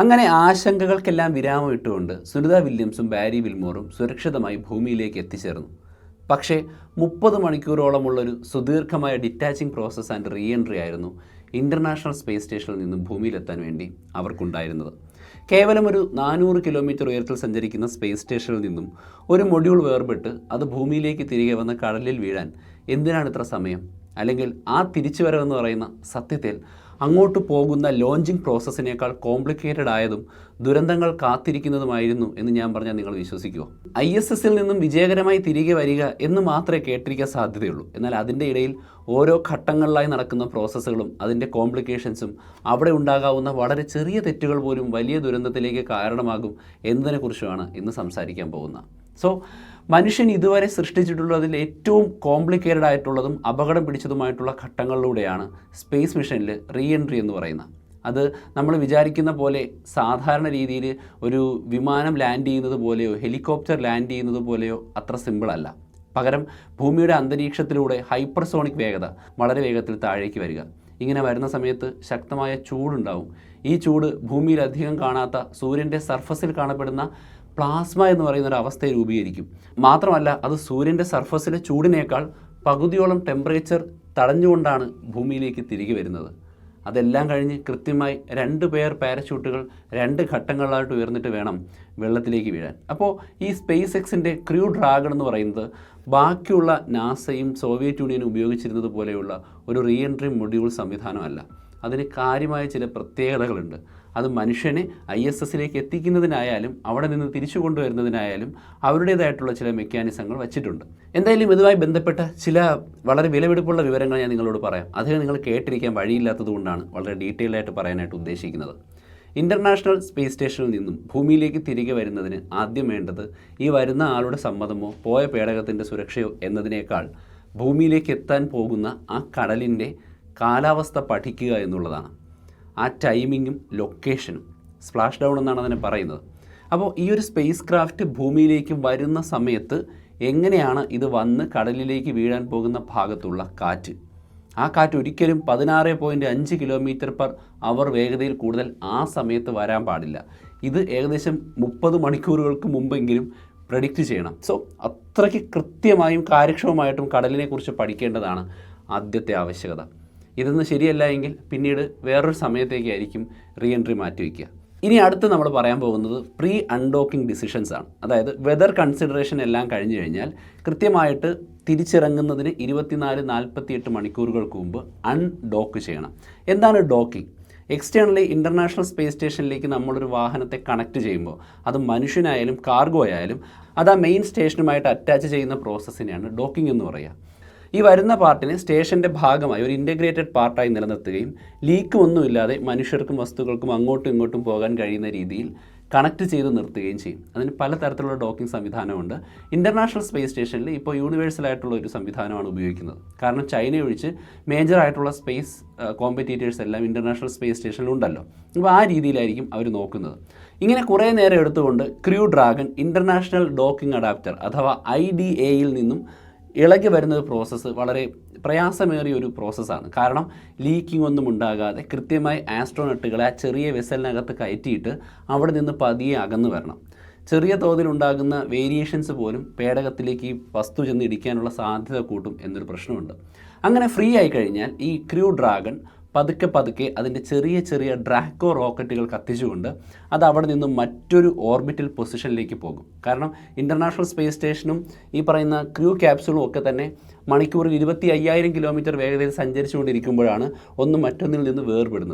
അങ്ങനെ ആശങ്കകൾക്കെല്ലാം വിരാമം ഇട്ടുകൊണ്ട് സുനിത വില്യംസും ബാരി വിൽമോറും സുരക്ഷിതമായി ഭൂമിയിലേക്ക് എത്തിച്ചേർന്നു. പക്ഷേ 30 മണിക്കൂറോളമുള്ളൊരു സുദീർഘമായ detaching process and re entry ആയിരുന്നു ഇൻ്റർനാഷണൽ സ്പേസ് സ്റ്റേഷനിൽ നിന്നും ഭൂമിയിലെത്താൻ വേണ്ടി അവർക്കുണ്ടായിരുന്നത്. കേവലം ഒരു 400 കിലോമീറ്റർ ഉയരത്തിൽ സഞ്ചരിക്കുന്ന സ്പേസ് സ്റ്റേഷനിൽ നിന്നും ഒരു മൊഡ്യൂൾ വേർപെട്ട് അത് ഭൂമിയിലേക്ക് തിരികെ വന്ന് കടലിൽ വീഴാൻ എന്തിനാണ് ഇത്ര സമയം? അല്ലെങ്കിൽ ആ തിരിച്ചുവരവെന്ന് പറയുന്ന സത്യത്തിൽ അങ്ങോട്ട് പോകുന്ന ലോഞ്ചിങ് പ്രോസസ്സിനേക്കാൾ കോംപ്ലിക്കേറ്റഡ് ആയതും ദുരന്തങ്ങൾ കാത്തിരിക്കുന്നതുമായിരുന്നു എന്ന് ഞാൻ പറഞ്ഞാൽ നിങ്ങൾ വിശ്വസിക്കുമോ? ISSൽ നിന്നും വിജയകരമായി തിരികെ വരിക എന്ന് മാത്രമേ കേട്ടിരിക്കാൻ സാധ്യതയുള്ളൂ. എന്നാൽ അതിൻ്റെ ഇടയിൽ ഓരോ ഘട്ടങ്ങളിലായി നടക്കുന്ന പ്രോസസ്സുകളും അതിൻ്റെ കോംപ്ലിക്കേഷൻസും അവിടെ ഉണ്ടാകാവുന്ന വളരെ ചെറിയ തെറ്റുകൾ പോലും വലിയ ദുരന്തത്തിലേക്ക് കാരണമാകും എന്നതിനെക്കുറിച്ചുമാണ് ഇന്ന് സംസാരിക്കാൻ പോകുന്നത്. സോ മനുഷ്യൻ ഇതുവരെ സൃഷ്ടിച്ചിട്ടുള്ളതിൽ ഏറ്റവും കോംപ്ലിക്കേറ്റഡ് ആയിട്ടുള്ളതും അപകടം പിടിച്ചതുമായിട്ടുള്ള ഘട്ടങ്ങളിലൂടെയാണ് സ്പേസ് മിഷനിൽ റീ എൻട്രി എന്ന് പറയുന്നത്. അത് നമ്മൾ വിചാരിക്കുന്ന പോലെ സാധാരണ രീതിയിൽ ഒരു വിമാനം ലാൻഡ് ചെയ്യുന്നത് പോലെയോ ഹെലികോപ്റ്റർ ലാൻഡ് ചെയ്യുന്നത് പോലെയോ അത്ര സിമ്പിളല്ല. പകരം ഭൂമിയുടെ അന്തരീക്ഷത്തിലൂടെ ഹൈപ്പർസോണിക് വേഗത വളരെ വേഗത്തിൽ താഴേക്ക് വരിക. ഇങ്ങനെ വരുന്ന സമയത്ത് ശക്തമായ ചൂടുണ്ടാവും. ഈ ചൂട് ഭൂമിയിൽ അധികം കാണാത്ത സൂര്യൻ്റെ സർഫസിൽ കാണപ്പെടുന്ന പ്ലാസ്മ എന്ന് പറയുന്ന ഒരു അവസ്ഥയെ രൂപീകരിക്കും. മാത്രമല്ല അത് സൂര്യൻ്റെ സർഫസിലെ ചൂടിനേക്കാൾ പകുതിയോളം ടെമ്പറേച്ചർ തടഞ്ഞുകൊണ്ടാണ് ഭൂമിയിലേക്ക് തിരികെ വരുന്നത്. അതെല്ലാം കഴിഞ്ഞ് കൃത്യമായി 2 പേർ പാരച്യൂട്ടുകൾ 2 ഘട്ടങ്ങളിലായിട്ട് ഉയർന്നിട്ട് വേണം വെള്ളത്തിലേക്ക് വീഴാൻ. അപ്പോൾ ഈ സ്പേസ് എക്സിൻ്റെ ക്രൂ ഡ്രാഗൺ എന്ന് പറയുന്നത് ബാക്കിയുള്ള നാസയും സോവിയറ്റ് യൂണിയനും ഉപയോഗിച്ചിരുന്നത് പോലെയുള്ള ഒരു റീ എൻട്രി മൊഡ്യൂൾ സംവിധാനമല്ല. അതിന് കാര്യമായ ചില പ്രത്യേകതകളുണ്ട്. അത് മനുഷ്യനെ ISSലേക്ക് എത്തിക്കുന്നതിനായാലും അവിടെ നിന്ന് തിരിച്ചു കൊണ്ടുവരുന്നതിനായാലും അവരുടേതായിട്ടുള്ള ചില മെക്കാനിസങ്ങൾ വച്ചിട്ടുണ്ട്. എന്തായാലും ഇതുമായി ബന്ധപ്പെട്ട ചില വളരെ വിലപിടിപ്പുള്ള വിവരങ്ങൾ ഞാൻ നിങ്ങളോട് പറയാം. അത് നിങ്ങൾ കേട്ടിരിക്കാൻ വഴിയില്ലാത്തത് കൊണ്ടാണ് വളരെ ഡീറ്റെയിൽഡ് ആയിട്ട് പറയാനായിട്ട് ഉദ്ദേശിക്കുന്നത്. ഇൻ്റർനാഷണൽ സ്പേസ് സ്റ്റേഷനിൽ നിന്നും ഭൂമിയിലേക്ക് തിരികെ വരുന്നതിന് ആദ്യം വേണ്ടത് ഈ വരുന്ന ആളുടെ സമ്മതമോ പോയ പേടകത്തിൻ്റെ സുരക്ഷയോ എന്നതിനേക്കാൾ ഭൂമിയിലേക്ക് എത്താൻ പോകുന്ന ആ കടലിൻ്റെ കാലാവസ്ഥ പഠിക്കുക എന്നുള്ളതാണ്. ആ ടൈമിങ്ങും ലൊക്കേഷനും സ്പ്ലാഷ് ഡൗൺ എന്നാണ് അതിനെ പറയുന്നത്. അപ്പോൾ ഈ ഒരു സ്പേസ് ക്രാഫ്റ്റ് ഭൂമിയിലേക്ക് വരുന്ന സമയത്ത് എങ്ങനെയാണ് ഇത് വന്ന് കടലിലേക്ക് വീഴാൻ പോകുന്ന ഭാഗത്തുള്ള കാറ്റ്, ആ കാറ്റ് ഒരിക്കലും 16.5 km/h വേഗതയിൽ കൂടുതൽ ആ സമയത്ത് വരാൻ പാടില്ല. ഇത് ഏകദേശം 30 മണിക്കൂറുകൾക്ക് മുമ്പെങ്കിലും പ്രഡിക്റ്റ് ചെയ്യണം. സോ അത്രയ്ക്ക് കൃത്യമായും കാര്യക്ഷമമായിട്ടും കടലിനെക്കുറിച്ച് പഠിക്കേണ്ടതാണ് ആദ്യത്തെ ആവശ്യകത. ഇതൊന്നും ശരിയല്ല എങ്കിൽ പിന്നീട് വേറൊരു സമയത്തേക്കായിരിക്കും റീ എൻട്രി മാറ്റിവെക്കുക. ഇനി അടുത്ത് നമ്മൾ പറയാൻ പോകുന്നത് പ്രീ അൺഡോക്കിംഗ് ഡിസിഷൻസ് ആണ്. അതായത് വെതർ കൺസിഡറേഷൻ എല്ലാം കഴിഞ്ഞു കഴിഞ്ഞാൽ കൃത്യമായിട്ട് തിരിച്ചിറങ്ങുന്നതിന് 24-48 മണിക്കൂറുകൾക്ക് മുമ്പ് അൺഡോക്ക് ചെയ്യണം. എന്താണ് ഡോക്കിംഗ്? എക്സ്റ്റേണലി ഇൻ്റർനാഷണൽ സ്പേസ് സ്റ്റേഷനിലേക്ക് നമ്മളൊരു വാഹനത്തെ കണക്ട് ചെയ്യുമ്പോൾ അത് മനുഷ്യനായാലും കാർഗോ ആയാലും അത് ആ മെയിൻ സ്റ്റേഷനുമായിട്ട് അറ്റാച്ച് ചെയ്യുന്ന പ്രോസസ്സിനെയാണ് ഡോക്കിംഗ് എന്ന് പറയുക. ഈ വരുന്ന പാർട്ടിനെ സ്റ്റേഷൻ്റെ ഭാഗമായി ഒരു ഇൻ്റഗ്രേറ്റഡ് പാർട്ടായി നിലനിർത്തുകയും ലീക്കും ഒന്നുമില്ലാതെ മനുഷ്യർക്കും വസ്തുക്കൾക്കും അങ്ങോട്ടും ഇങ്ങോട്ടും പോകാൻ കഴിയുന്ന രീതിയിൽ കണക്ട് ചെയ്ത് നിർത്തുകയും ചെയ്യും. അതിന് പലതരത്തിലുള്ള ഡോക്കിംഗ് സംവിധാനമുണ്ട്. ഇൻ്റർനാഷണൽ സ്പേസ് സ്റ്റേഷനിൽ ഇപ്പോൾ യൂണിവേഴ്സലായിട്ടുള്ള ഒരു സംവിധാനമാണ് ഉപയോഗിക്കുന്നത്. കാരണം ചൈന ഒഴിച്ച് മേജറായിട്ടുള്ള സ്പേസ് കോമ്പറ്റീറ്റേഴ്സ് എല്ലാം ഇൻ്റർനാഷണൽ സ്പേസ് സ്റ്റേഷനിലുണ്ടല്ലോ. അപ്പോൾ ആ രീതിയിലായിരിക്കും അവർ നോക്കുന്നത്. ഇങ്ങനെ കുറേ നേരം എടുത്തുകൊണ്ട് crew dragon international docking adapter അഥവാ IDAയിൽ നിന്നും ഇളകി വരുന്ന ഒരു പ്രോസസ്സ് വളരെ പ്രയാസമേറിയ ഒരു പ്രോസസ്സാണ്. കാരണം ലീക്കിംഗ് ഒന്നും ഉണ്ടാകാതെ കൃത്യമായി ആസ്ട്രോനട്ടുകളെ ആ ചെറിയ വെസലിനകത്ത് കയറ്റിയിട്ട് അവിടെ നിന്ന് പതിയെ അകന്നു വരണം. ചെറിയ തോതിലുണ്ടാകുന്ന വേരിയേഷൻസ് പോലും പേടകത്തിലേക്ക് ഈ വസ്തു ചെന്ന് ഇടിക്കാനുള്ള സാധ്യത കൂട്ടും എന്നൊരു പ്രശ്നമുണ്ട്. അങ്ങനെ ഫ്രീ ആയി കഴിഞ്ഞാൽ ഈ ക്രൂ ഡ്രാഗൺ പതുക്കെ അതിൻ്റെ ചെറിയ ഡ്രാക്കോ റോക്കറ്റുകൾ കത്തിച്ചുകൊണ്ട് അത് അവിടെ നിന്നും മറ്റൊരു ഓർബിറ്റൽ പൊസിഷനിലേക്ക് പോകും. കാരണം ഇൻ്റർനാഷണൽ സ്പേസ് സ്റ്റേഷനും ഈ പറയുന്ന ക്രൂ ക്യാപ്സ്യൂളും ഒക്കെ തന്നെ മണിക്കൂറിൽ 25,000 കിലോമീറ്റർ വേഗതയിൽ സഞ്ചരിച്ചുകൊണ്ടിരിക്കുമ്പോഴാണ് ഒന്ന് മറ്റൊന്നിൽ നിന്ന്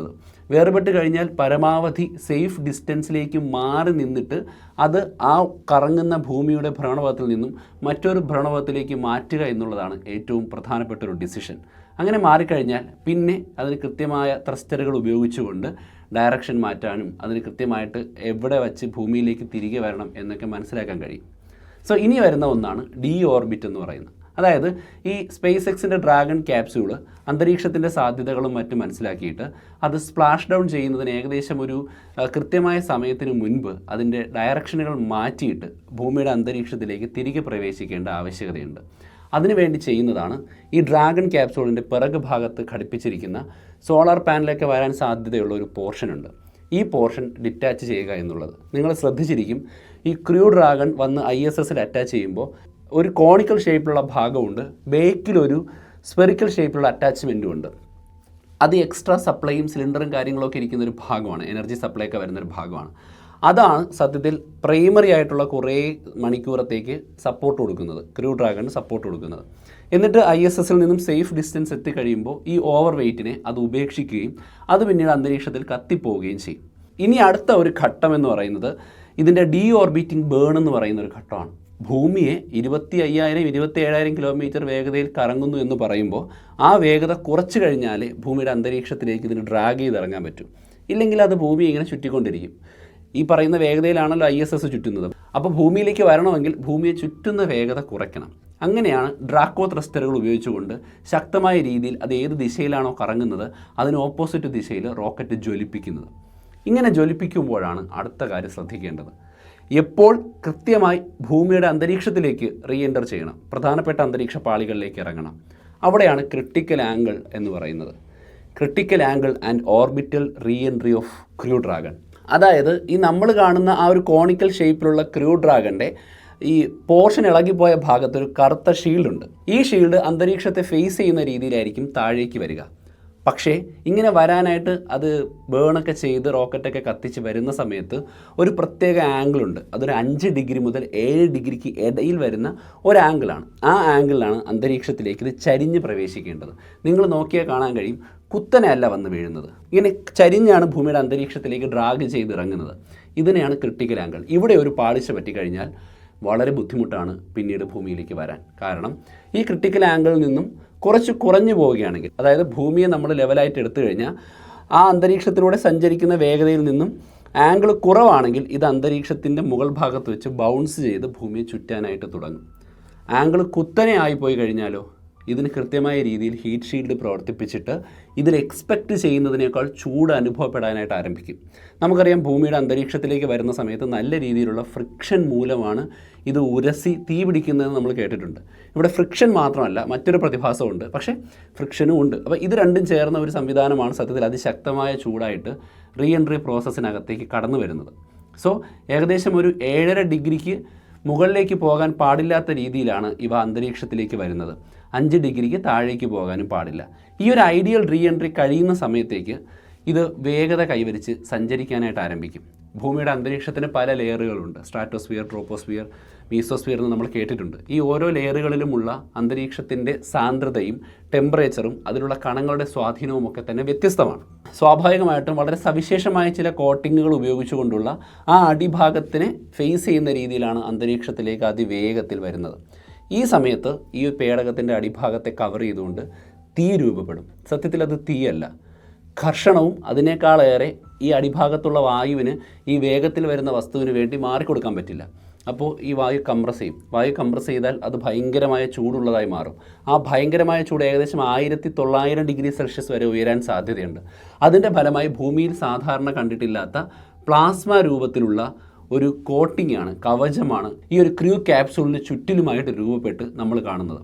വേർപെട്ട് കഴിഞ്ഞാൽ പരമാവധി സേഫ് ഡിസ്റ്റൻസിലേക്ക് മാറി നിന്നിട്ട് അത് ആ കറങ്ങുന്ന ഭൂമിയുടെ ഭ്രമണപഥത്തിൽ നിന്നും മറ്റൊരു ഭ്രമണപഥത്തിലേക്ക് മാറ്റുക എന്നുള്ളതാണ് ഏറ്റവും പ്രധാനപ്പെട്ട ഒരു ഡിസിഷൻ. അങ്ങനെ മാറിക്കഴിഞ്ഞാൽ പിന്നെ അതിന് കൃത്യമായ ത്രസ്റ്ററുകൾ ഉപയോഗിച്ചുകൊണ്ട് ഡയറക്ഷൻ മാറ്റാനും അതിന് കൃത്യമായിട്ട് എവിടെ വച്ച് ഭൂമിയിലേക്ക് തിരികെ വരണം എന്നൊക്കെ മനസ്സിലാക്കാൻ കഴിയും. സോ ഇനി വരുന്ന ഒന്നാണ് ഡി ഓർബിറ്റ് എന്ന് പറയുന്നത്. അതായത് ഈ സ്പേസ് എക്സിൻ്റെ ഡ്രാഗൺ ക്യാപ്സ്യൂള് അന്തരീക്ഷത്തിൻ്റെ സാധ്യതകളും മറ്റും മനസ്സിലാക്കിയിട്ട് അത് സ്പ്ലാഷ് ഡൗൺ ചെയ്യുന്നതിന് ഏകദേശം ഒരു കൃത്യമായ സമയത്തിന് മുൻപ് അതിൻ്റെ ഡയറക്ഷനുകൾ മാറ്റിയിട്ട് ഭൂമിയുടെ അന്തരീക്ഷത്തിലേക്ക് തിരികെ പ്രവേശിക്കേണ്ട ആവശ്യകതയുണ്ട്. അതിനുവേണ്ടി ചെയ്യുന്നതാണ് ഈ ഡ്രാഗൺ ക്യാപ്സ്യൂളിൻ്റെ പിറക് ഭാഗത്ത് ഘടിപ്പിച്ചിരിക്കുന്ന സോളാർ പാനലൊക്കെ വരാൻ സാധ്യതയുള്ള ഒരു പോർഷനുണ്ട്. ഈ പോർഷൻ ഡിറ്റാച്ച് ചെയ്യുക എന്നുള്ളത്. നിങ്ങൾ ശ്രദ്ധിച്ചിരിക്കും, ഈ ക്രൂ ഡ്രാഗൺ വന്ന് ISSൽ അറ്റാച്ച് ചെയ്യുമ്പോൾ ഒരു കോണിക്കൽ ഷേപ്പിലുള്ള ഭാഗമുണ്ട്, ബേക്കിലൊരു സ്പെറിക്കൽ ഷേപ്പിലുള്ള അറ്റാച്ച്മെൻറ്റും ഉണ്ട്. അത് എക്സ്ട്രാ സപ്ലൈയും സിലിണ്ടറും കാര്യങ്ങളൊക്കെ ഇരിക്കുന്നൊരു ഭാഗമാണ്, എനർജി സപ്ലൈ ഒക്കെ വരുന്നൊരു ഭാഗമാണ്. അതാണ് സത്യത്തിൽ പ്രൈമറി ആയിട്ടുള്ള കുറേ മണിക്കൂറത്തേക്ക് സപ്പോർട്ട് കൊടുക്കുന്നത്, ക്രൂ ഡ്രാഗണിന് സപ്പോർട്ട് കൊടുക്കുന്നത്. എന്നിട്ട് ISSൽ നിന്നും സേഫ് ഡിസ്റ്റൻസ് എത്തിക്കഴിയുമ്പോൾ ഈ ഓവർ വെയ്റ്റിനെ അത് ഉപേക്ഷിക്കുകയും അത് പിന്നീട് അന്തരീക്ഷത്തിൽ കത്തിപ്പോവുകയും ചെയ്യും. ഇനി അടുത്ത ഒരു ഘട്ടം എന്ന് പറയുന്നത് ഇതിൻ്റെ ഡീ ഓർബിറ്റിംഗ് ബേൺ എന്ന് പറയുന്ന ഒരു ഘട്ടമാണ്. ഭൂമിയെ 25,000-27,000 കിലോമീറ്റർ വേഗതയിൽ കറങ്ങുന്നു എന്ന് പറയുമ്പോൾ ആ വേഗത കുറച്ച് കഴിഞ്ഞാൽ ഭൂമിയുടെ അന്തരീക്ഷത്തിലേക്ക് ഇതിന് ഡ്രാഗ് ചെയ്തിറങ്ങാൻ പറ്റും. ഇല്ലെങ്കിൽ അത് ഭൂമി ഇങ്ങനെ ചുറ്റിക്കൊണ്ടിരിക്കും. ഈ പറയുന്ന വേഗതയിലാണല്ലോ ISS ചുറ്റുന്നത്. അപ്പോൾ ഭൂമിയിലേക്ക് വരണമെങ്കിൽ ഭൂമിയെ ചുറ്റുന്ന വേഗത കുറയ്ക്കണം. അങ്ങനെയാണ് ഡ്രാക്കോ ത്രസ്റ്ററുകൾ ഉപയോഗിച്ചുകൊണ്ട് ശക്തമായ രീതിയിൽ അത് ഏത് ദിശയിലാണോ കറങ്ങുന്നത് അതിന് ഓപ്പോസിറ്റ് ദിശയിൽ റോക്കറ്റ് ജ്വലിപ്പിക്കുന്നത്. ഇങ്ങനെ ജ്വലിപ്പിക്കുമ്പോഴാണ് അടുത്ത കാര്യം ശ്രദ്ധിക്കേണ്ടത്. എപ്പോൾ കൃത്യമായി ഭൂമിയുടെ അന്തരീക്ഷത്തിലേക്ക് റീ എൻ്റർ ചെയ്യണം, പ്രധാനപ്പെട്ട അന്തരീക്ഷ പാളികളിലേക്ക് ഇറങ്ങണം. അവിടെയാണ് ക്രിട്ടിക്കൽ ആംഗിൾ എന്ന് പറയുന്നത്. Critical angle and orbital re entry of crew dragon. അതായത് ഈ നമ്മൾ കാണുന്ന ആ ഒരു കോണിക്കൽ ഷേപ്പിലുള്ള ക്രൂ ഡ്രാഗൻ്റെ ഈ പോർഷൻ ഇളകിപ്പോയ ഭാഗത്ത് ഒരു കറുത്ത ഷീൽഡുണ്ട്. ഈ ഷീൽഡ് അന്തരീക്ഷത്തെ ഫേസ് ചെയ്യുന്ന രീതിയിലായിരിക്കും താഴേക്ക് വരിക. പക്ഷേ ഇങ്ങനെ വരാനായിട്ട് അത് ബേണൊക്കെ ചെയ്ത് റോക്കറ്റൊക്കെ കത്തിച്ച് വരുന്ന സമയത്ത് ഒരു പ്രത്യേക ആംഗിളുണ്ട്. അതൊരു 5 ഡിഗ്രി മുതൽ 7 ഡിഗ്രിക്ക് ഇടയിൽ വരുന്ന ഒരു ആംഗിളാണ്. ആ ആംഗിളിലാണ് അന്തരീക്ഷത്തിലേക്ക് ഇത് ചരിഞ്ഞ് പ്രവേശിക്കേണ്ടത്. നിങ്ങൾ നോക്കിയാൽ കാണാൻ കഴിയും, കുത്തനെ അല്ല വന്ന് വീഴുന്നത്, ഇങ്ങനെ ചരിഞ്ഞാണ് ഭൂമിയുടെ അന്തരീക്ഷത്തിലേക്ക് ഡ്രാഗ് ചെയ്തിറങ്ങുന്നത്. ഇതിനെയാണ് ക്രിട്ടിക്കൽ ആംഗിൾ. ഇവിടെ ഒരു പാളിച്ച പറ്റിക്കഴിഞ്ഞാൽ വളരെ ബുദ്ധിമുട്ടാണ് പിന്നീട് ഭൂമിയിലേക്ക് വരാൻ. കാരണം ഈ ക്രിട്ടിക്കൽ ആംഗിളിൽ നിന്നും കുറച്ച് കുറഞ്ഞു പോവുകയാണെങ്കിൽ, അതായത് ഭൂമിയെ നമ്മൾ ലെവലായിട്ട് എടുത്തു കഴിഞ്ഞാൽ ആ അന്തരീക്ഷത്തിലൂടെ സഞ്ചരിക്കുന്ന വേഗതയിൽ നിന്നും ആംഗിൾ കുറവാണെങ്കിൽ ഇത് അന്തരീക്ഷത്തിൻ്റെ മുകൾ ഭാഗത്ത് വെച്ച് ബൗൺസ് ചെയ്ത് ഭൂമിയെ ചുറ്റാനായിട്ട് തുടങ്ങും. ആംഗിൾ കുത്തനെ ആയിപ്പോയി കഴിഞ്ഞാലോ ഇതിന് കൃത്യമായ രീതിയിൽ ഹീറ്റ് ഷീൽഡ് പ്രവർത്തിപ്പിച്ചിട്ട് ഇതിൽ എക്സ്പെക്റ്റ് ചെയ്യുന്നതിനേക്കാൾ ചൂട് അനുഭവപ്പെടാനായിട്ട് ആരംഭിക്കും. നമുക്കറിയാം, ഭൂമിയുടെ അന്തരീക്ഷത്തിലേക്ക് വരുന്ന സമയത്ത് നല്ല രീതിയിലുള്ള ഫ്രിക്ഷൻ മൂലമാണ് ഇത് ഉരസി തീ പിടിക്കുന്നതെന്ന് നമ്മൾ കേട്ടിട്ടുണ്ട്. ഇവിടെ ഫ്രിക്ഷൻ മാത്രമല്ല, മറ്റൊരു പ്രതിഭാസമുണ്ട്, പക്ഷേ ഫ്രിക്ഷനും ഉണ്ട്. അപ്പോൾ ഇത് രണ്ടും ചേർന്ന ഒരു സംവിധാനമാണ് സത്യത്തിൽ അതിശക്തമായ ചൂടായിട്ട് റീ എൻട്രി പ്രോസസ്സിനകത്തേക്ക് കടന്നു വരുന്നത്. സോ ഏകദേശം ഒരു 7.5 ഡിഗ്രിക്ക് മുകളിലേക്ക് പോകാൻ പാടില്ലാത്ത രീതിയിലാണ് ഇവ അന്തരീക്ഷത്തിലേക്ക് വരുന്നത്. 5 ഡിഗ്രിക്ക് താഴേക്ക് പോകാനും പാടില്ല. ഈ ഒരു ഐഡിയൽ റീ എൻട്രി കഴിയുന്ന സമയത്തേക്ക് ഇത് വേഗത കൈവരിച്ച് സഞ്ചരിക്കാനായിട്ട് ആരംഭിക്കും. ഭൂമിയുടെ അന്തരീക്ഷത്തിന് പല ലെയറുകളുണ്ട്. സ്ട്രാറ്റോസ്ഫിയർ, ട്രോപ്പോസ്ഫിയർ, മീസോസ്ഫിയർ എന്ന് നമ്മൾ കേട്ടിട്ടുണ്ട്. ഈ ഓരോ ലെയറുകളിലുമുള്ള അന്തരീക്ഷത്തിൻ്റെ സാന്ദ്രതയും ടെമ്പറേച്ചറും അതിലുള്ള കണങ്ങളുടെ സ്വാധീനവും ഒക്കെ തന്നെ വ്യത്യസ്തമാണ്. സ്വാഭാവികമായിട്ടും വളരെ സവിശേഷമായ ചില കോട്ടിങ്ങുകൾ ഉപയോഗിച്ചുകൊണ്ടുള്ള ആ അടിഭാഗത്തിനെ ഫേസ് ചെയ്യുന്ന രീതിയിലാണ് അന്തരീക്ഷത്തിലേക്ക് അതിവേഗത്തിൽ വരുന്നത്. ഈ സമയത്ത് ഈ പേടകത്തിൻ്റെ അടിഭാഗത്തെ കവർ ചെയ്തുകൊണ്ട് തീ രൂപപ്പെടും. സത്യത്തിൽ അത് തീയല്ല, ഘർഷണവും അതിനേക്കാളേറെ ഈ അടിഭാഗത്തുള്ള വായുവിന് ഈ വേഗത്തിൽ വരുന്ന വസ്തുവിന് വേണ്ടി മാറിക്കൊടുക്കാൻ പറ്റില്ല. അപ്പോൾ ഈ വായു കംപ്രസ് ചെയ്യും. വായു കംപ്രസ് ചെയ്താൽ അത് ഭയങ്കരമായ ചൂടുള്ളതായി മാറും. ആ ഭയങ്കരമായ ചൂട് ഏകദേശം 1900 ഡിഗ്രി സെൽഷ്യസ് വരെ ഉയരാൻ സാധ്യതയുണ്ട്. അതിൻ്റെ ഫലമായി ഭൂമിയിൽ സാധാരണ കണ്ടിട്ടില്ലാത്ത പ്ലാസ്മ രൂപത്തിലുള്ള ഒരു കോട്ടിംഗ് ആണ്, കവചമാണ് ഈ ഒരു ക്രൂ ക്യാപ്സൂളിന് ചുറ്റിലുമായിട്ട് രൂപപ്പെട്ട് നമ്മൾ കാണുന്നത്.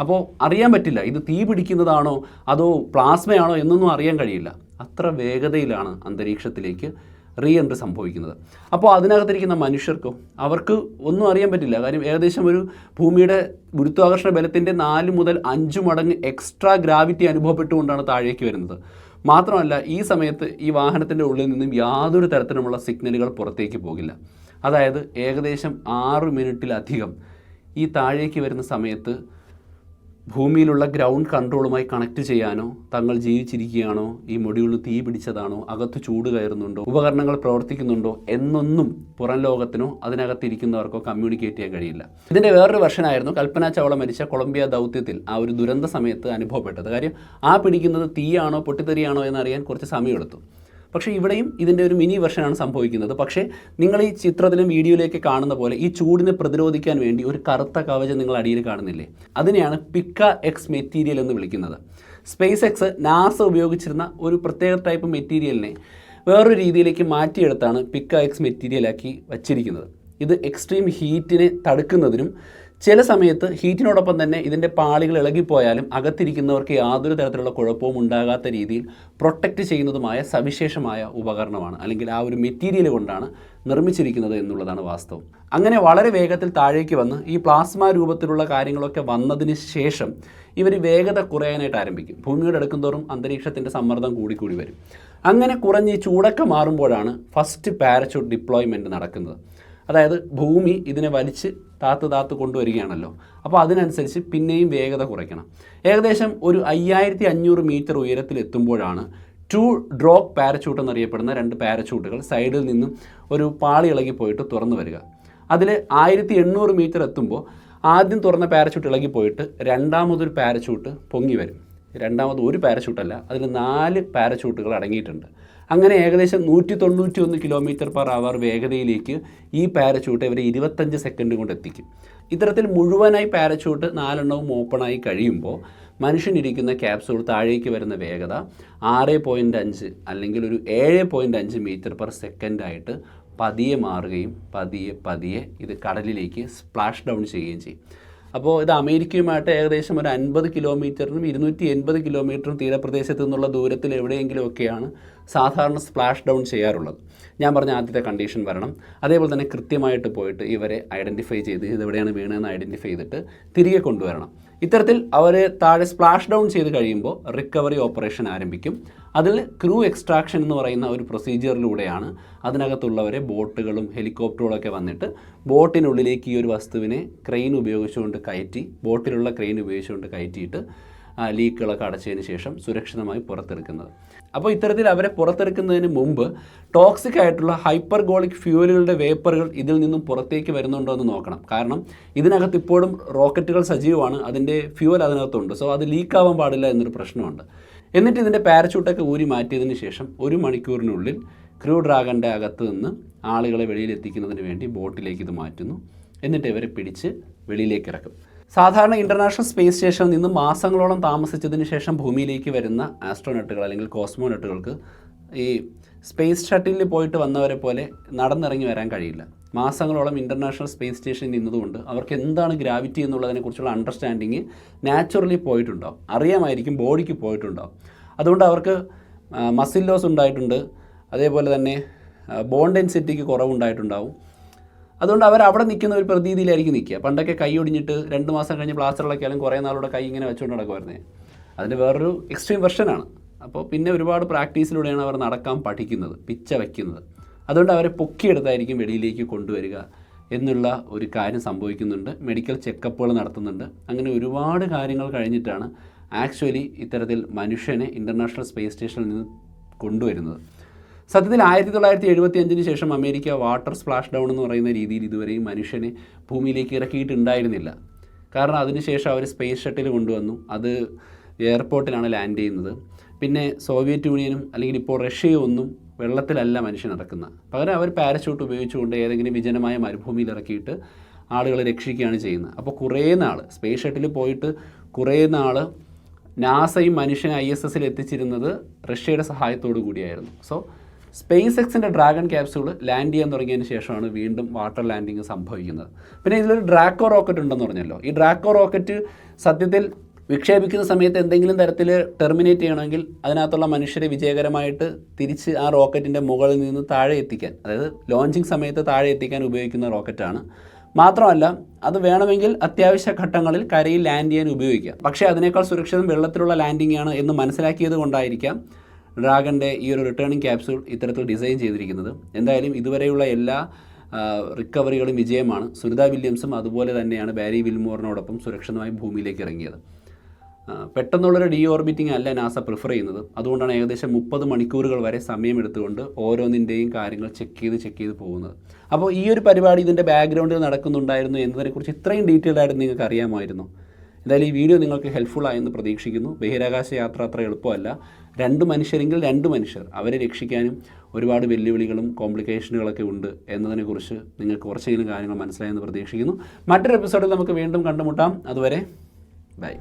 അപ്പോൾ അറിയാൻ പറ്റില്ല ഇത് തീ പിടിക്കുന്നതാണോ അതോ പ്ലാസ്മയാണോ എന്നൊന്നും അറിയാൻ കഴിയില്ല. അത്ര വേഗതയിലാണ് അന്തരീക്ഷത്തിലേക്ക് റീ എൻട്രി സംഭവിക്കുന്നത്. അപ്പോൾ അതിനകത്തിരിക്കുന്ന മനുഷ്യർക്കോ അവർക്ക് ഒന്നും അറിയാൻ പറ്റില്ല. കാര്യം ഏകദേശം ഒരു ഭൂമിയുടെ ഗുരുത്വാകർഷണ ബലത്തിൻ്റെ 4 മുതൽ 5 മടങ്ങ് എക്സ്ട്രാ ഗ്രാവിറ്റി അനുഭവപ്പെട്ടുകൊണ്ടാണ് താഴേക്ക് വരുന്നത്. മാത്രമല്ല ഈ സമയത്ത് ഈ വാഹനത്തിൻ്റെ ഉള്ളിൽ നിന്നും യാതൊരു തരത്തിലുമുള്ള സിഗ്നലുകൾ പുറത്തേക്ക് പോകില്ല. അതായത് ഏകദേശം 6 മിനിറ്റിലധികം ഈ താഴേക്ക് വരുന്ന സമയത്ത് ഭൂമിയിലുള്ള ഗ്രൗണ്ട് കൺട്രോളുമായി കണക്ട് ചെയ്യാനോ തങ്ങൾ ജീവിച്ചിരിക്കുകയാണോ, ഈ മൊഡ്യൂളിൽ തീ പിടിച്ചതാണോ, അകത്ത് ചൂട് കയറുന്നുണ്ടോ, ഉപകരണങ്ങൾ പ്രവർത്തിക്കുന്നുണ്ടോ എന്നൊന്നും പുറം ലോകത്തിനോ അതിനകത്തിരിക്കുന്നവർക്കോ കമ്മ്യൂണിക്കേറ്റ് ചെയ്യാൻ കഴിയില്ല. ഇതിൻ്റെ വേറൊരു വെർഷനായിരുന്നു കൽപ്പന ചൗള മരിച്ച കൊളംബിയ ദൗത്യത്തിൽ ആ ഒരു ദുരന്ത സമയത്ത് അനുഭവപ്പെട്ടത്. കാര്യം ആ പിടിക്കുന്നത് തീയാണോ പൊട്ടിത്തെറിയാണോ എന്നറിയാൻ കുറച്ച് സമയമെടുത്തു. പക്ഷേ ഇവിടെയും ഇതിൻ്റെ ഒരു മിനി വെർഷനാണ് സംഭവിക്കുന്നത്. പക്ഷേ നിങ്ങൾ ഈ ചിത്രത്തിലും വീഡിയോയിലേക്ക് കാണുന്ന പോലെ ഈ ചൂടിനെ പ്രതിരോധിക്കാൻ വേണ്ടി ഒരു കറുത്ത കവചം നിങ്ങൾ അടിയിൽ കാണുന്നില്ലേ, അതിനെയാണ് പിക്ക എക്സ് മെറ്റീരിയൽ എന്ന് വിളിക്കുന്നത്. സ്പേസ് എക്സ് നാസ ഉപയോഗിച്ചിരുന്ന ഒരു പ്രത്യേക ടൈപ്പ് മെറ്റീരിയലിനെ വേറൊരു രീതിയിലേക്ക് മാറ്റിയെടുത്താണ് പിക്ക എക്സ് മെറ്റീരിയലാക്കി വച്ചിരിക്കുന്നത്. ഇത് എക്സ്ട്രീം ഹീറ്റിനെ തടുക്കുന്നതിനും ചില സമയത്ത് ഹീറ്റിനോടൊപ്പം തന്നെ ഇതിൻ്റെ പാളികൾ ഇളകിപ്പോയാലും അകത്തിരിക്കുന്നവർക്ക് യാതൊരു തരത്തിലുള്ള കുഴപ്പവും ഉണ്ടാകാത്ത രീതിയിൽ പ്രൊട്ടക്റ്റ് ചെയ്യുന്നതുമായ സവിശേഷമായ ഉപകരണമാണ്, അല്ലെങ്കിൽ ആ ഒരു മെറ്റീരിയൽ കൊണ്ടാണ് നിർമ്മിച്ചിരിക്കുന്നത് എന്നുള്ളതാണ് വാസ്തവം. അങ്ങനെ വളരെ വേഗത്തിൽ താഴേക്ക് വന്ന് ഈ പ്ലാസ്മ രൂപത്തിലുള്ള കാര്യങ്ങളൊക്കെ വന്നതിന് ശേഷം ഇവർ വേഗത കുറയാനായിട്ട് ആരംഭിക്കും. ഭൂമിയുടെ അടുക്കുന്തോറും അന്തരീക്ഷത്തിൻ്റെ സമ്മർദ്ദം കൂടിക്കൂടി വരും. അങ്ങനെ കുറഞ്ഞ് ഈ ചൂടൊക്കെ മാറുമ്പോഴാണ് ഫസ്റ്റ് പാരച്യൂട്ട് ഡിപ്ലോയ്മെൻറ്റ് നടക്കുന്നത്. അതായത് ഭൂമി ഇതിനെ വലിച്ച് താത്ത് കൊണ്ടുവരികയാണല്ലോ, അപ്പോൾ അതിനനുസരിച്ച് പിന്നെയും വേഗത കുറയ്ക്കണം. ഏകദേശം ഒരു 5500 മീറ്റർ ഉയരത്തിലെത്തുമ്പോഴാണ് 2 ഡ്രോപ്പ് പാരച്യൂട്ട് എന്നറിയപ്പെടുന്ന 2 പാരച്യൂട്ടുകൾ സൈഡിൽ നിന്നും ഒരു പാളി ഇളകിപ്പോയിട്ട് തുറന്നു വരിക. അതിൽ 1800 മീറ്റർ എത്തുമ്പോൾ ആദ്യം തുറന്ന പാരച്യൂട്ട് ഇളകിപ്പോയിട്ട് രണ്ടാമതൊരു പാരച്യൂട്ട് പൊങ്ങി വരും. രണ്ടാമത് ഒരു പാരച്യൂട്ടല്ല, അതിൽ 4 പാരച്യൂട്ടുകൾ അടങ്ങിയിട്ടുണ്ട്. അങ്ങനെ ഏകദേശം 191 km/h വേഗതയിലേക്ക് ഈ പാരച്യൂട്ട് ഇവരെ 25 സെക്കൻഡ് കൊണ്ട് എത്തിക്കും. ഇത്തരത്തിൽ മുഴുവനായി പാരച്യൂട്ട് 4 എണ്ണവും ഓപ്പണായി കഴിയുമ്പോൾ മനുഷ്യനിരിക്കുന്ന ക്യാപ്സൂൾ താഴേക്ക് വരുന്ന വേഗത 6.5 അല്ലെങ്കിൽ ഒരു 7.5 മീറ്റർ/സെക്കൻഡ് ആയിട്ട് പതിയെ മാറുകയും പതിയെ ഇത് കടലിലേക്ക് സ്പ്ലാഷ് ഡൗൺ ചെയ്യുകയും ചെയ്യും. അപ്പോൾ ഇത് അമേരിക്കയുമായിട്ട് ഏകദേശം ഒരു 50 കിലോമീറ്ററിനും 280 കിലോമീറ്ററും തീരപ്രദേശത്ത് നിന്നുള്ള ദൂരത്തിൽ എവിടെയെങ്കിലുമൊക്കെയാണ് സാധാരണ സ്പ്ലാഷ് ഡൗൺ ചെയ്യാറുള്ളത്. ഞാൻ പറഞ്ഞ ആദ്യത്തെ കണ്ടീഷൻ വരണം. അതേപോലെ തന്നെ കൃത്യമായിട്ട് പോയിട്ട് ഇവരെ ഐഡൻറ്റിഫൈ ചെയ്ത് ഇതെവിടെയാണ് വീണതെന്ന് ഐഡൻറ്റിഫൈ ചെയ്തിട്ട് തിരികെ കൊണ്ടുവരണം. ഇത്തരത്തിൽ അവർ താഴെ സ്പ്ലാഷ് ഡൗൺ ചെയ്ത് കഴിയുമ്പോൾ റിക്കവറി ഓപ്പറേഷൻ ആരംഭിക്കും. അതിൽ ക്രൂ എക്സ്ട്രാക്ഷൻ എന്ന് പറയുന്ന ഒരു പ്രൊസീജിയറിലൂടെയാണ് അതിനകത്തുള്ളവരെ ബോട്ടുകളും ഹെലികോപ്റ്ററുകളൊക്കെ വന്നിട്ട് ബോട്ടിനുള്ളിലേക്ക് ഈ ഒരു വസ്തുവിനെ ക്രെയിൻ ഉപയോഗിച്ചുകൊണ്ട് കയറ്റി, ബോട്ടിലുള്ള ക്രെയിൻ ഉപയോഗിച്ചുകൊണ്ട് കയറ്റിയിട്ട് ലീക്കുകളൊക്കെ അടച്ചതിന് ശേഷം സുരക്ഷിതമായി പുറത്തെടുക്കുന്നത്. അപ്പോൾ ഇത്തരത്തിൽ അവരെ പുറത്തെടുക്കുന്നതിന് മുമ്പ് ടോക്സിക് ആയിട്ടുള്ള ഹൈപ്പർഗോളിക് ഫ്യൂവലുകളുടെ വേപ്പറുകൾ ഇതിൽ നിന്നും പുറത്തേക്ക് വരുന്നുണ്ടോ എന്ന് നോക്കണം. കാരണം ഇതിനകത്ത് ഇപ്പോഴും റോക്കറ്റുകൾ സജീവമാണ്, അതിൻ്റെ ഫ്യൂവൽ അതിനകത്തുണ്ട്. സോ അത് ലീക്കാവാൻ പാടില്ല എന്നൊരു പ്രശ്നമുണ്ട്. എന്നിട്ട് ഇതിൻ്റെ പാരച്യൂട്ടൊക്കെ ഊരി മാറ്റിയതിന് ശേഷം 1 മണിക്കൂറിനുള്ളിൽ ക്രൂ ഡ്രാഗൻ്റെ അകത്ത് നിന്ന് ആളുകളെ വെളിയിലെത്തിക്കുന്നതിന് വേണ്ടി ബോട്ടിലേക്ക് ഇത് മാറ്റുന്നു. എന്നിട്ട് ഇവരെ പിടിച്ച് വെളിയിലേക്ക് ഇറക്കും. സാധാരണ ഇൻ്റർനാഷണൽ സ്പേസ് സ്റ്റേഷനിൽ നിന്ന് മാസങ്ങളോളം താമസിച്ചതിന് ശേഷം ഭൂമിയിലേക്ക് വരുന്ന ആസ്ട്രോനട്ടുകൾ അല്ലെങ്കിൽ കോസ്മോനട്ടുകൾക്ക് ഈ സ്പേസ് ഷട്ടിലിൽ പോയിട്ട് വന്നവരെ പോലെ നടന്നിറങ്ങി വരാൻ കഴിയില്ല. മാസങ്ങളോളം ഇൻ്റർനാഷണൽ സ്പേസ് സ്റ്റേഷനിൽ നിന്നതുകൊണ്ട് അവർക്ക് എന്താണ് ഗ്രാവിറ്റി എന്നുള്ളതിനെക്കുറിച്ചുള്ള അണ്ടർസ്റ്റാൻഡിങ് നാച്ചുറലി പോയിട്ടുണ്ടാവും, അറിയാമായിരിക്കും, ബോഡിക്ക് പോയിട്ടുണ്ടാവും. അതുകൊണ്ട് അവർക്ക് മസിൽ ലോസ് ഉണ്ടായിട്ടുണ്ട്, അതേപോലെ തന്നെ ബോൺ ഡെൻസിറ്റിക്ക് കുറവുണ്ടായിട്ടുണ്ടാവും. അതുകൊണ്ട് അവർ അവിടെ നിൽക്കുന്ന ഒരു പ്രതീതിയിലായിരിക്കും നിൽക്കുക. പണ്ടൊക്കെ കൈ ഒടിഞ്ഞിട്ട് 2 മാസം കഴിഞ്ഞ് പ്ലാസ്റ്ററിളക്കിയാലും കുറേ നാളുടെ കൈ ഇങ്ങനെ വെച്ചുകൊണ്ട് നടക്കുമായിരുന്നേ. അതിൻ്റെ വേറൊരു എക്സ്ട്രീം വെർഷനാണ്. അപ്പോൾ പിന്നെ ഒരുപാട് പ്രാക്ടീസിലൂടെയാണ് അവർ നടക്കാൻ പഠിക്കുന്നത്, പിച്ച വയ്ക്കുന്നത്. അതുകൊണ്ട് അവരെ പൊക്കിയെടുത്തായിരിക്കും വെളിയിലേക്ക് കൊണ്ടുവരിക എന്നുള്ള ഒരു കാര്യം സംഭവിക്കുന്നുണ്ട്. മെഡിക്കൽ ചെക്കപ്പുകൾ നടത്തുന്നുണ്ട്. അങ്ങനെ ഒരുപാട് കാര്യങ്ങൾ കഴിഞ്ഞിട്ടാണ് ആക്ച്വലി ഇത്തരത്തിൽ മനുഷ്യനെ ഇൻ്റർനാഷണൽ സ്പേസ് സ്റ്റേഷനിൽ നിന്ന് കൊണ്ടുവരുന്നത്. സത്യത്തിൽ 1975 ശേഷം അമേരിക്ക വാട്ടർ സ്പ്ലാഷ് ഡൗൺ എന്ന് പറയുന്ന രീതിയിൽ ഇതുവരെയും മനുഷ്യനെ ഭൂമിയിലേക്ക് ഇറക്കിയിട്ടുണ്ടായിരുന്നില്ല. കാരണം അതിനുശേഷം അവർ സ്പേസ് ഷട്ടിൽ കൊണ്ടുവന്നു, അത് എയർപോർട്ടിലാണ് ലാൻഡ് ചെയ്യുന്നത്. പിന്നെ സോവിയറ്റ് യൂണിയനും അല്ലെങ്കിൽ ഇപ്പോൾ റഷ്യയും ഒന്നും വെള്ളത്തിലല്ല മനുഷ്യൻ നടക്കുന്നത്. പകരം അവർ പാരച്യൂട്ട് ഉപയോഗിച്ചുകൊണ്ട് ഏതെങ്കിലും വിജനമായ മരുഭൂമിയിൽ ഇറക്കിയിട്ട് ആളുകളെ രക്ഷിക്കുകയാണ് ചെയ്യുന്നത്. അപ്പോൾ കുറേ നാൾ സ്പേസ് ഷട്ടിൽ പോയിട്ട് കുറേ നാൾ നാസയും മനുഷ്യനെ ISSൽ എത്തിച്ചിരുന്നത് റഷ്യയുടെ സഹായത്തോടു കൂടിയായിരുന്നു. സോ സ്പേസ് എക്സിൻ്റെ ഡ്രാഗൺ ക്യാപ്സ്യൂൾ ലാൻഡ് ചെയ്യാൻ തുടങ്ങിയതിന് ശേഷമാണ് വീണ്ടും വാട്ടർ ലാൻഡിങ് സംഭവിക്കുന്നത്. പിന്നെ ഇതിലൊരു ഡ്രാക്കോ റോക്കറ്റ് ഉണ്ടെന്ന് പറഞ്ഞല്ലോ. ഈ ഡ്രാക്കോ റോക്കറ്റ് സത്യത്തിൽ വിക്ഷേപിക്കുന്ന സമയത്ത് എന്തെങ്കിലും തരത്തിൽ ടെർമിനേറ്റ് ചെയ്യണമെങ്കിൽ അതിനകത്തുള്ള മനുഷ്യരെ വിജയകരമായിട്ട് തിരിച്ച് ആ റോക്കറ്റിൻ്റെ മുകളിൽ നിന്ന് താഴെ എത്തിക്കാൻ, അതായത് ലോഞ്ചിങ് സമയത്ത് താഴെ എത്തിക്കാൻ ഉപയോഗിക്കുന്ന റോക്കറ്റാണ്. മാത്രമല്ല അത് വേണമെങ്കിൽ അത്യാവശ്യ ഘട്ടങ്ങളിൽ കരയിൽ ലാൻഡ് ചെയ്യാൻ ഉപയോഗിക്കാം. പക്ഷേ അതിനേക്കാൾ സുരക്ഷിതം വെള്ളത്തിലുള്ള ലാൻഡിംഗ് ആണ് എന്ന് മനസ്സിലാക്കിയത് കൊണ്ടായിരിക്കാം ഡ്രാഗൻ്റെ ഈ ഒരു റിട്ടേണിംഗ് ക്യാപ്സ്യൂൾ ഇത്തരത്തിൽ ഡിസൈൻ ചെയ്തിരിക്കുന്നത്. എന്തായാലും ഇതുവരെയുള്ള എല്ലാ റിക്കവറികളും വിജയമാണ്. സുനിത വില്യംസും അതുപോലെ തന്നെയാണ് ബാരി വിൽമോറിനോടൊപ്പം സുരക്ഷിതമായി ഭൂമിയിലേക്ക് ഇറങ്ങിയത്. പെട്ടെന്നുള്ളൊരു ഡീഓർബിറ്റിംഗ് അല്ല നാസ പ്രിഫർ ചെയ്യുന്നത്. അതുകൊണ്ടാണ് ഏകദേശം 30 മണിക്കൂറുകൾ വരെ സമയമെടുത്തുകൊണ്ട് ഓരോന്നിൻ്റെയും കാര്യങ്ങൾ ചെക്ക് ചെയ്ത് പോകുന്നത്. അപ്പോൾ ഈ ഒരു പരിപാടി ഇതിൻ്റെ ബാക്ക്ഗ്രൗണ്ടിൽ നടക്കുന്നുണ്ടായിരുന്നു എന്നതിനെക്കുറിച്ച് ഇത്രയും ഡീറ്റെയിൽഡ് ആയിട്ട് നിങ്ങൾക്ക് അറിയാമായിരുന്നു. എന്തായാലും ഈ വീഡിയോ നിങ്ങൾക്ക് ഹെൽപ്ഫുൾ ആയെന്ന് പ്രതീക്ഷിക്കുന്നു. ബഹിരാകാശ യാത്ര അത്ര എളുപ്പമല്ല. 2 മനുഷ്യരെങ്കിൽ 2 മനുഷ്യർ, അവരെ രക്ഷിക്കാനും ഒരുപാട് വെല്ലുവിളികളും കോംപ്ലിക്കേഷനുകളൊക്കെ ഉണ്ട് എന്നതിനെക്കുറിച്ച് നിങ്ങൾക്ക് കുറച്ചെങ്കിലും കാര്യങ്ങൾ മനസ്സിലായെന്ന് പ്രതീക്ഷിക്കുന്നു. മറ്റൊരു എപ്പിസോഡിൽ നമുക്ക് വീണ്ടും കണ്ടുമുട്ടാം. അതുവരെ ബൈ.